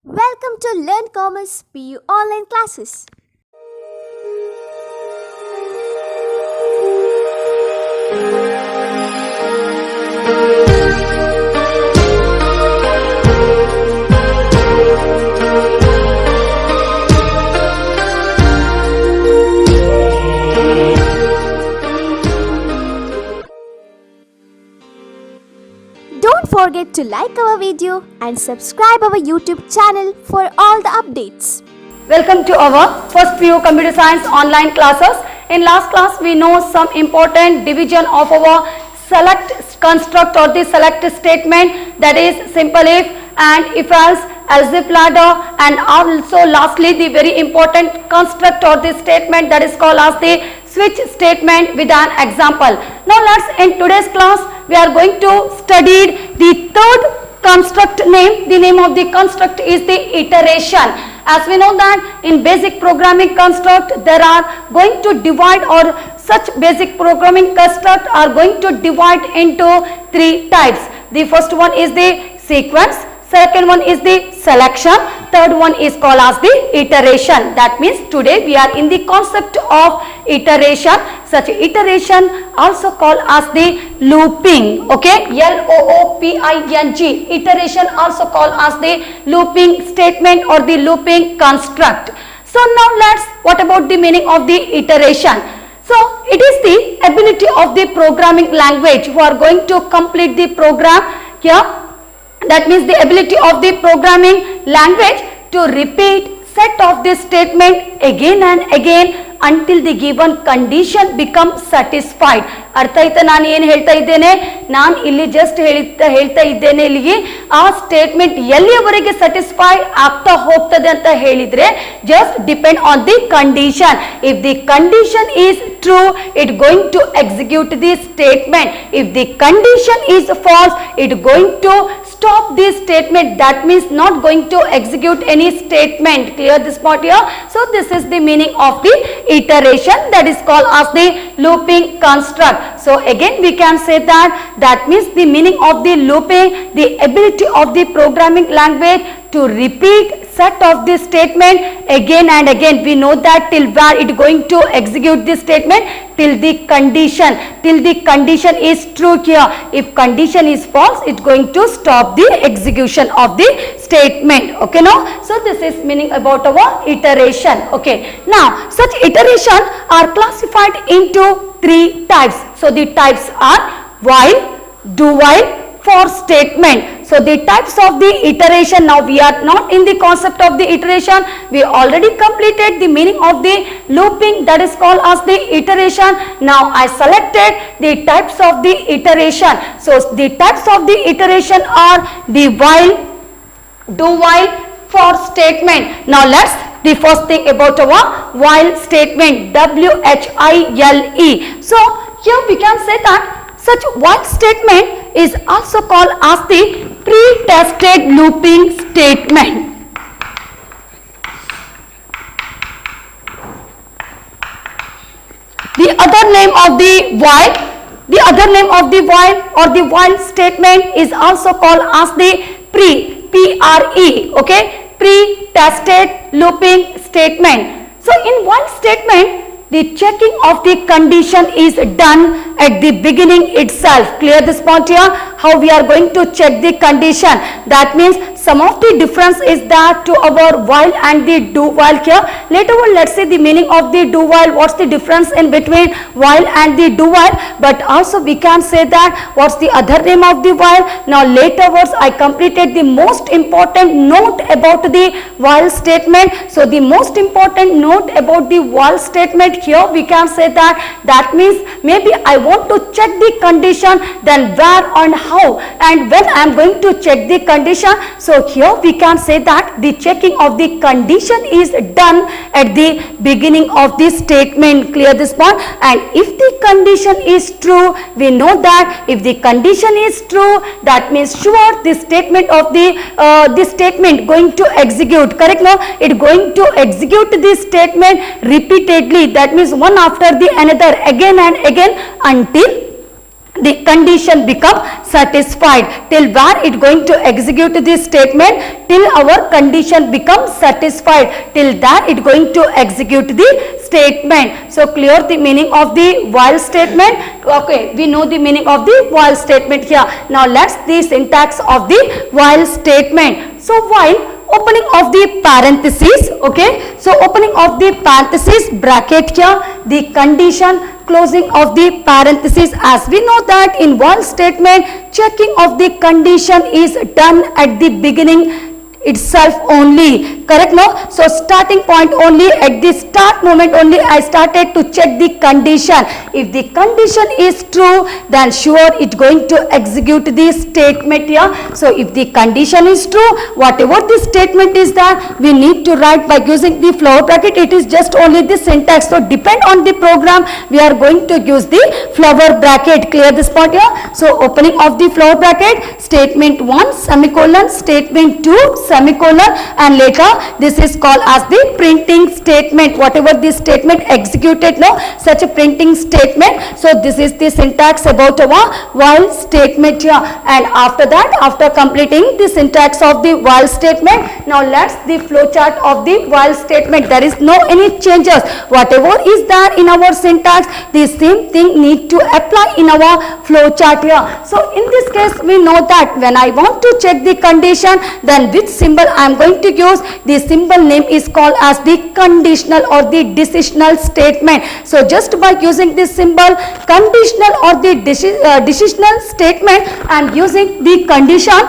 Welcome to Learn Commerce PU online classes. Don't forget to like our video and subscribe our YouTube channel for all the updates. Welcome to our first PU Computer Science online classes. In last class we know some important division of our select construct or the select statement, that is simple if and if else, as if ladder, and also lastly the very important construct or the statement that is called as the switch statement with an example. Now in today's class we are going to study the third construct name. The name of the construct is the iteration. As we know that in basic programming construct there are going to divide, or such basic programming construct are going to divide into three types. The first one is the sequence, second one is the selection, third one is called as the iteration. That means today we are in the concept of iteration. Such iteration also called as the looping. Okay, L-O-O-P-I-N-G. Iteration also called as the looping statement or the looping construct. So now what about the meaning of the iteration? So it is the ability of the programming language who are going to complete the program here. That means the ability of the programming language to repeat set of this statement again and again until the given condition becomes satisfied. ಅರ್ಥ ಆಯ್ತಾ ನಾನು ಏನು ಹೇಳ್ತಾ ಇದ್ದೇನೆ? ನಾನು ಇಲ್ಲಿ just ಹೇಳ್ತಾ ಇದ್ದೇನೆ ಇಲ್ಲಿಗೆ ಆ ಸ್ಟೇಟ್ಮೆಂಟ್ ಎಲ್ಲಿಯವರೆಗೆ ಸ್ಯಾಟಿಸ್ಫೈ ಆಗ್ತಾ ಹೋಗ್ತದೆ ಅಂತ ಹೇಳಿದ್ರೆ just depend on the condition. If the condition is true, it going to execute the statement. If the condition is false, it going to stop this statement. That means not going to execute any statement. Clear this part here? So this is the meaning of the iteration, that is called as the looping construct. So again we can say that means the meaning of the looping, the ability of the programming language to repeat set of this statement again and again. We know that till where it going to execute this statement, till the condition is true here. If condition is false, it going to stop the execution of the statement. Okay, now so this is meaning about our iteration. Okay, now such iteration are classified into three types. So the types are while, do while, for statement. So the types of the iteration, now we are not in the concept of the iteration, we already completed the meaning of the looping, that is called as the iteration. Now I selected the types of the iteration. So the types of the iteration are the while, do while, for statement. Now the first thing about our while statement, W-H-I-L-E. So here we can say that such while statement is also called as the pre-tested looping statement. The other name of the while or the while statement is also called as the P-R-E, okay, pre-tested looping statement. So in while statement, the checking of the condition is done at the beginning itself. Clear this point here? How we are going to check the condition? That means some of the difference is that to our while and the do while here. Later on let's see the meaning of the do while, what's the difference in between while and the do while, but also we can say that what's the other name of the while. Now later words I completed the most important note about the while statement. So the most important note about the while statement here we can say that means maybe I want to check the condition, then where and how and when I am going to check the condition. So here we can say that the checking of the condition is done at the beginning of the statement. Clear this point? And if the condition is true, we know that if the condition is true, that means sure the statement of the statement going to execute. Correct? Now it going to execute this statement repeatedly. That means one after the another, again and again, until the condition become satisfied. Till where it going to execute this statement? Till our condition become satisfied, till that it going to execute the statement. So clear the meaning of the while statement. Okay, we know the meaning of the while statement here. Now let's the syntax of the while statement. So while, opening of the parenthesis, okay, so opening of the parenthesis bracket here, the condition, closing of the parenthesis. As we know that in while statement, checking of the condition is done at the beginning itself only, correct? No, so starting point only, at the start moment only I started to check the condition. If the condition is true, then sure it going to execute the statement here. So if the condition is true, whatever the statement is that we need to write by using the flower bracket, it is just only the syntax. So depend on the program, we are going to use the flower bracket. Clear this part here? So opening of the flower bracket, statement 1 semicolon, statement 2 semicolon, and later this is called as the printing statement. Whatever this statement executed, no, such a printing statement. So this is the syntax about our while statement here. And after that, after completing the syntax of the while statement, now let's the flow chart of the while statement. There is no any changes. Whatever is there in our syntax, the same thing need to apply in our flow chart here. So in this case, we know that when I want to check the condition, then which symbol I am going to use? The symbol name is called as the conditional or the decisional statement. So just by using this symbol conditional or the decisional statement, I am using the condition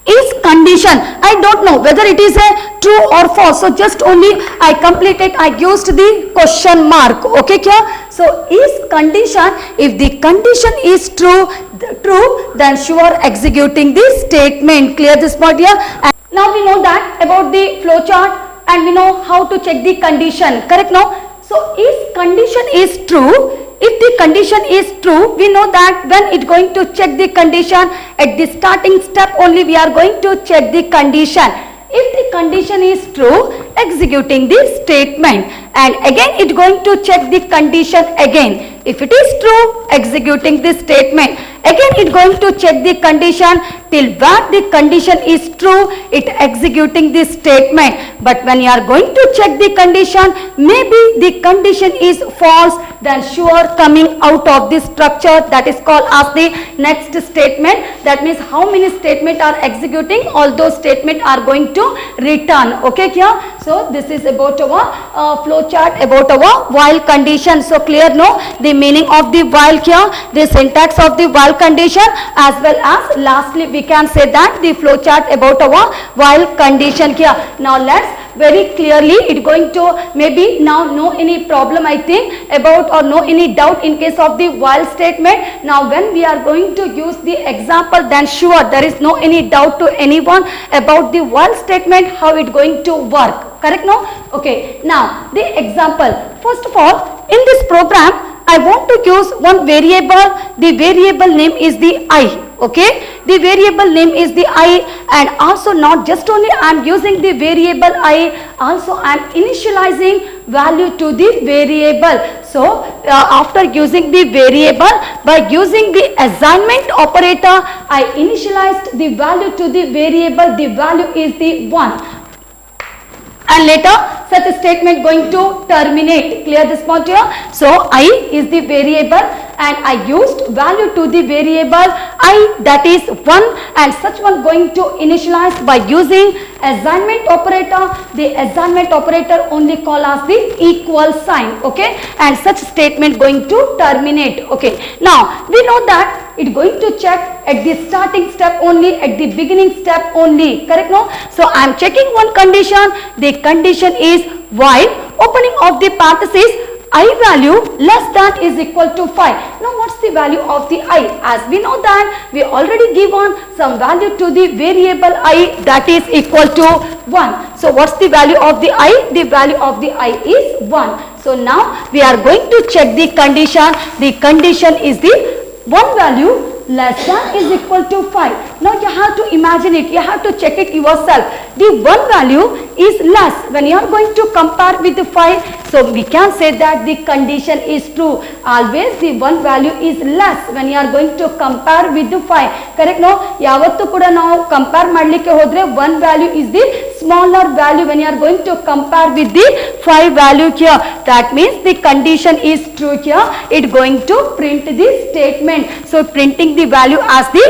is condition. I don't know whether it is a true or false. So just only I completed, I used the question mark. Okay, kya? So is condition, if the condition is true, then sure executing this statement. Clear this part here? And now we know that about the flow chart, and we know how to check the condition. Correct now? So if condition is true, if the condition is true, we know that when it going to check the condition, at the starting step only we are going to check the condition. If the condition is true, executing the statement, and again it going to check the condition again. If it is true, executing this statement. Again it going to check the condition, till where the condition is true, it executing this statement. But when you are going to check the condition, maybe the condition is false, then sure coming out of this structure, that is called as the next statement. That means how many statements are executing, all those statements are going to return. Okay, here. So this is about our flow chart about our while condition. So clear, no, the meaning of the while here, the syntax of the while condition, as well as lastly we can say that the flow chart about our while condition here. Now let's very clearly, it going to maybe now no any problem I think about, or no any doubt in case of the while statement. Now when we are going to use the example, then sure there is no any doubt to anyone about the while statement, how it going to work. Correct now? Okay, now the example. First of all, in this program I want to use one variable. The variable name is the I. Okay, the variable name is the I, and also not just only I am using the variable I, also I am initializing value to the variable. So after using the variable, by using the assignment operator, I initialized the value to the variable. The value is the 1. And later such a statement going to terminate. Clear this point here? So I is the variable, and I used value to the variable I, that is 1, and such one going to initialize by using assignment operator. The assignment operator only call as the equal sign. Okay, and such statement going to terminate. Okay, now we know that it going to check at the starting step only, at the beginning step only. Correct no? So I am checking one condition. The condition is while, opening of the parenthesis, I value less than is equal to 5. Now what's the value of the I? As we know that we already given some value to the variable I, that is equal to 1. So what's the value of the I? The value of the I is 1. So now we are going to check the condition. The condition is the one value less than is equal to 5. Now you have to imagine it, you have to check it yourself. The 1 value is less when you are going to compare with the 5. So we can say that the condition is true. Always the 1 value is less when you are going to compare with the 5. Correct? No? ಯಾವತ್ತೂ ಕೂಡ ನಾವು compare ಮಾಡಲಿಕ್ಕೆ ಹೋದ್ರೆ 1 value is the smaller value when you are going to compare with the 5 value here. That means the condition is true here. It going to print the statement. So printing the value as the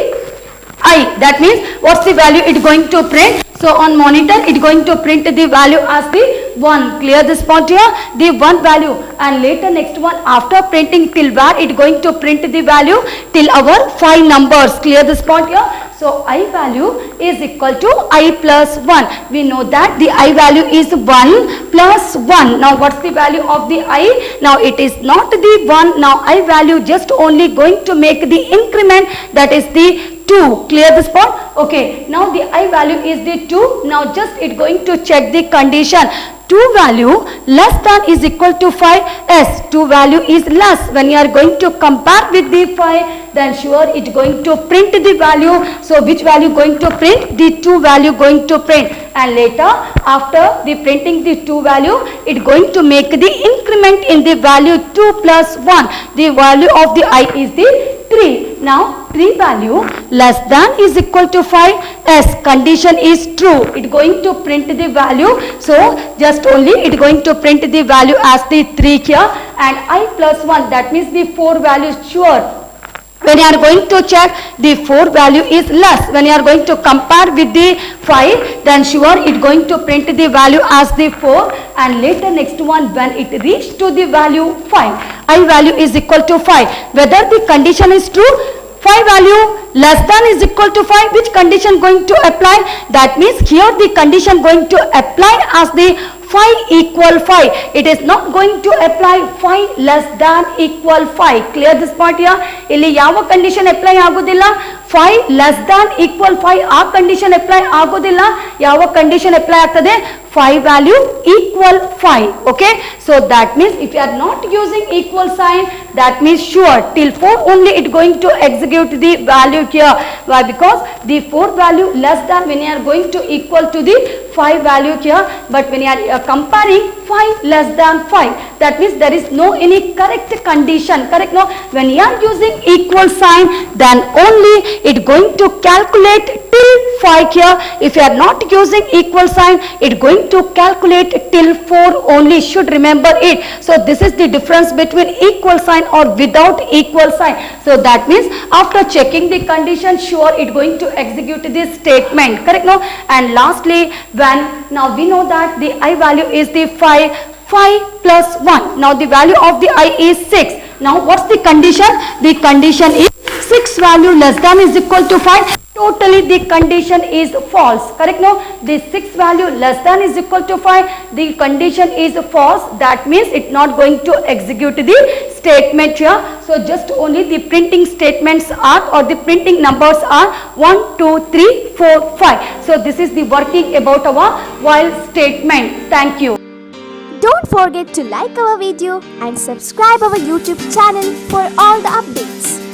I. That means what's the value it going to print? So on monitor it going to print the value as the 1. Clear this point here? The 1 value, and later next one after printing till where it going to print the value till our 5 numbers. Clear this point here? So I value is equal to I plus 1. We know that the I value is 1 plus 1. Now what's the value of the I? Now it is not the 1. Now I value just only going to make the increment, that is the 2. Clear this point? Okay. Now the I value is the 2. Now just it going to check the condition. 2 value less than is equal to 5. Yes, 2 value is less. When you are going to compare with the 5, then sure it going to print the value. So which value going to print? The 2 value going to print. And later after the printing the 2 value, it going to make the increment in the value 2 plus 1. The value of the I is the 3. Now 3 value less than is equal to 5. Yes, condition is true. It going to print the value. So just only it going to print the value as the 3 here, and I plus 1, that means the 4 value sure. When you are going to check the 4 value is less, when you are going to compare with the 5, then sure it going to print the value as the 4, and later next one when it reach to the value 5, I value is equal to 5. Whether the condition is true, 5 value less than is equal to 5, which condition going to apply? That means here the condition going to apply as the 5 equal 5. It is not going to apply 5 less than equal 5. Clear this part here? ಇಲ್ಲಿ ಯಾವ condition apply ಆಗುದಿಲ್ಲ? 5 less than equal 5 ಆ condition apply ಆಗುದಿಲ್ಲ. ಯಾವ condition apply ಆಗ್ತದೆ? 5 value equal 5. Okay? So that means if you are not using equal sign, that means sure till 4 only it going to execute the value here. Why? Because the 4 value less than when you are going to equal to the 5 value here, but when you are comparing 5 less than 5, that means there is no any correct condition. Correct? No? When you are using equal sign, then only it going to calculate till 5 here. If you are not using equal sign, it going to calculate till 4 only. Should remember it. So this is the difference between equal sign or without equal sign. So that means after checking the condition, sure it going to execute this statement. Correct? No? And lastly, when now we know that the I value is the 5 plus 1. Now the value of the I is 6. Now what's the condition? The condition is 6 value less than is equal to 5. Totally the condition is false. Correct? No? The 6 value less than is equal to 5. The condition is false. That means it's not going to execute the statement here. So just only the printing statements are, or the printing numbers are 1, 2, 3, 4, 5. So this is the working about our while statement. Thank you. Don't forget to like our video and subscribe our YouTube channel for all the updates.